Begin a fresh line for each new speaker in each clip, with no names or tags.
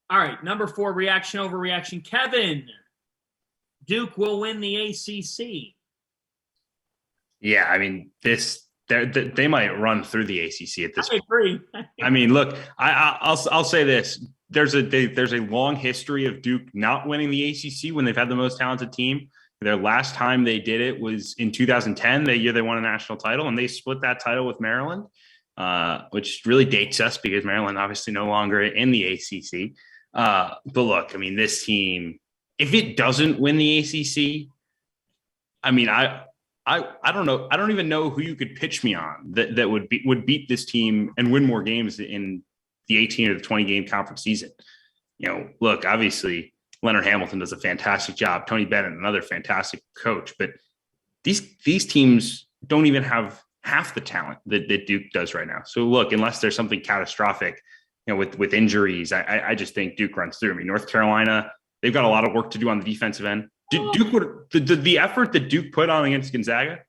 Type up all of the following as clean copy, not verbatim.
All right, number 4, reaction, overreaction. Kevin, Duke will win the ACC.
Yeah, I mean, they might run through the ACC at this
I agree.
I mean, look, I'll say this: there's a long history of Duke not winning the ACC when they've had the most talented team. Their last time they did it was in 2010, the year they won a national title, and they split that title with Maryland, which really dates us because Maryland obviously no longer in the ACC. But look, I mean, this team, if it doesn't win the ACC, I mean, I don't know. I don't even know who you could pitch me on that would beat this team and win more games in the 18 or the 20 game conference season. You know, look, obviously Leonard Hamilton does a fantastic job. Tony Bennett, another fantastic coach, but these teams don't even have half the talent that Duke does right now. So look, unless there's something catastrophic, you know, with injuries, I just think Duke runs through. I mean, North Carolina, they've got a lot of work to do on the defensive end. Duke would the effort that Duke put on against Gonzaga,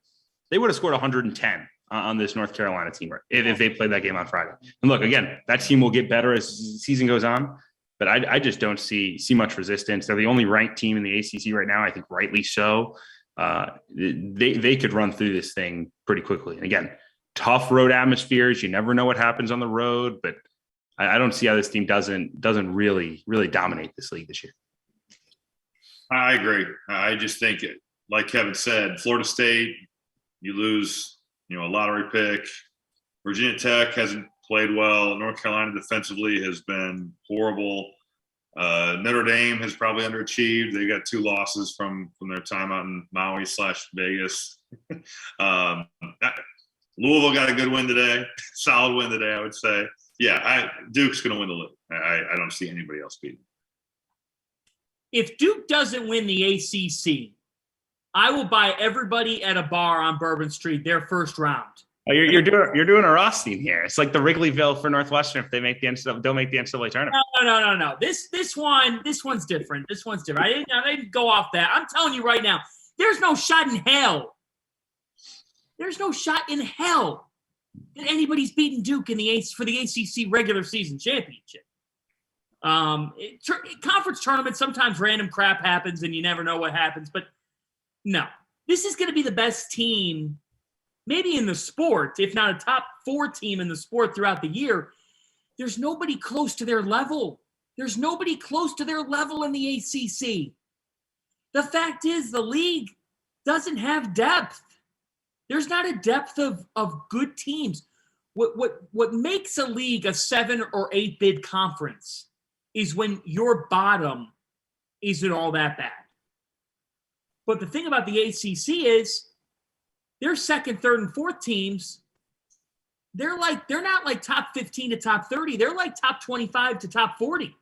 they would have scored 110 on this North Carolina team if they played that game on Friday. And look, again, that team will get better as the season goes on, but I just don't see much resistance. They're the only ranked team in the ACC right now. I think rightly so. They could run through this thing pretty quickly. And again, tough road atmospheres. You never know what happens on the road, but I don't see how this team doesn't really dominate this league this year.
I agree. I just think, like Kevin said, Florida State, you lose, a lottery pick. Virginia Tech hasn't played well. North Carolina defensively has been horrible. Notre Dame has probably underachieved. They got 2 losses from their time out in Maui/Vegas. Louisville got a good win today, solid win today, I would say. Yeah, Duke's going to win the league. I don't see anybody else beating.
If Duke doesn't win the ACC, I will buy everybody at a bar on Bourbon Street their first round.
Oh, you're doing a Rothstein here. It's like the Wrigleyville for Northwestern if they make the NCAA, they'll make the NCAA tournament.
No. This one's different. This one's different. I didn't go off that. I'm telling you right now, there's no shot in hell. There's no shot in hell that anybody's beating Duke for the ACC regular season championship. Conference tournaments, sometimes random crap happens and you never know what happens, but no, this is going to be the best team maybe in the sport, if not a top 4 team in the sport throughout the year. There's nobody close to their level. There's nobody close to their level in the ACC. The fact is the league doesn't have depth. There's not a depth of good teams. What makes a league a 7 or 8 bid conference is when your bottom isn't all that bad. But the thing about the ACC is their second, third, and fourth teams, they're not like top 15 to top 30. They're like top 25 to top 40.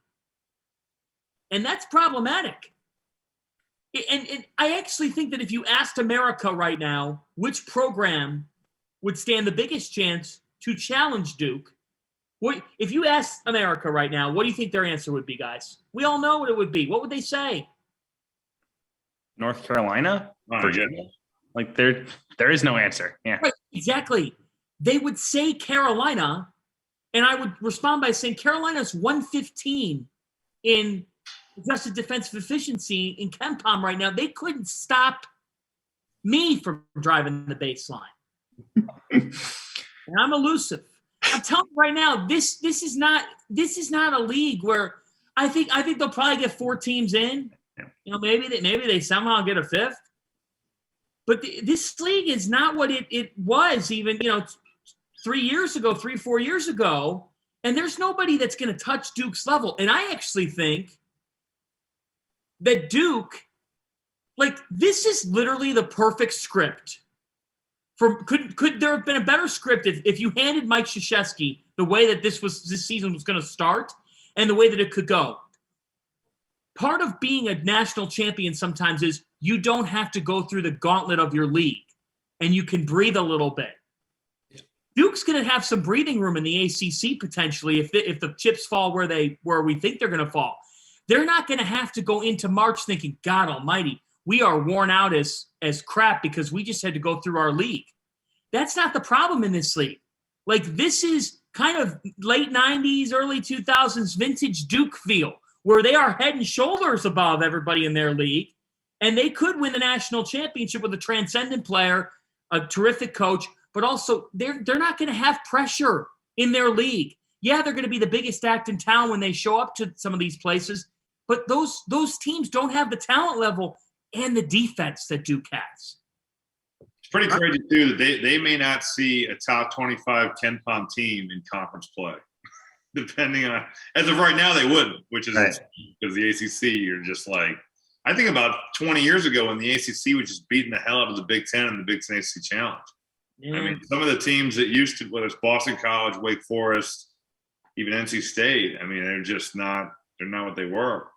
And that's problematic. And I actually think that if you asked America right now which program would stand the biggest chance to challenge Duke, if you ask America right now, what do you think their answer would be, guys? We all know what it would be. What would they say?
North Carolina? Virginia? Like there is no answer. Yeah.
Right, exactly. They would say Carolina, and I would respond by saying Carolina's 115 in adjusted defensive efficiency in KenPom right now. They couldn't stop me from driving the baseline. And I'm elusive. I'm telling you right now, this is not a league where I think they'll probably get 4 teams in. Maybe they somehow get a 5th. But this league is not what it was even 4 years ago. And there's nobody that's going to touch Duke's level. And I actually think that Duke, this is literally the perfect script. Could there have been a better script if you handed Mike Krzyzewski the way that this season was going to start and the way that it could go? Part of being a national champion sometimes is you don't have to go through the gauntlet of your league and you can breathe a little bit. Yeah. Duke's going to have some breathing room in the ACC potentially if the chips fall where we think they're going to fall. They're not going to have to go into March thinking, God almighty, we are worn out as crap because we just had to go through our league. That's not the problem in this league. This is kind of late 90s, early 2000s vintage Duke feel, where they are head and shoulders above everybody in their league, and they could win the national championship with a transcendent player, a terrific coach, but also they're not going to have pressure in their league. Yeah, they're going to be the biggest act in town when they show up to some of these places, but those teams don't have the talent level and the defense that Duke has.
It's pretty crazy too that they may not see a top 25 Ken Pom team in conference play. Depending on, as of right now, they wouldn't, which is because the ACC, you're just like, I think about 20 years ago when the ACC was just beating the hell out of the Big Ten and the Big Ten ACC Challenge.
Yeah.
I mean, some of the teams that used to, whether it's Boston College, Wake Forest, even NC State, I mean, they're not what they were.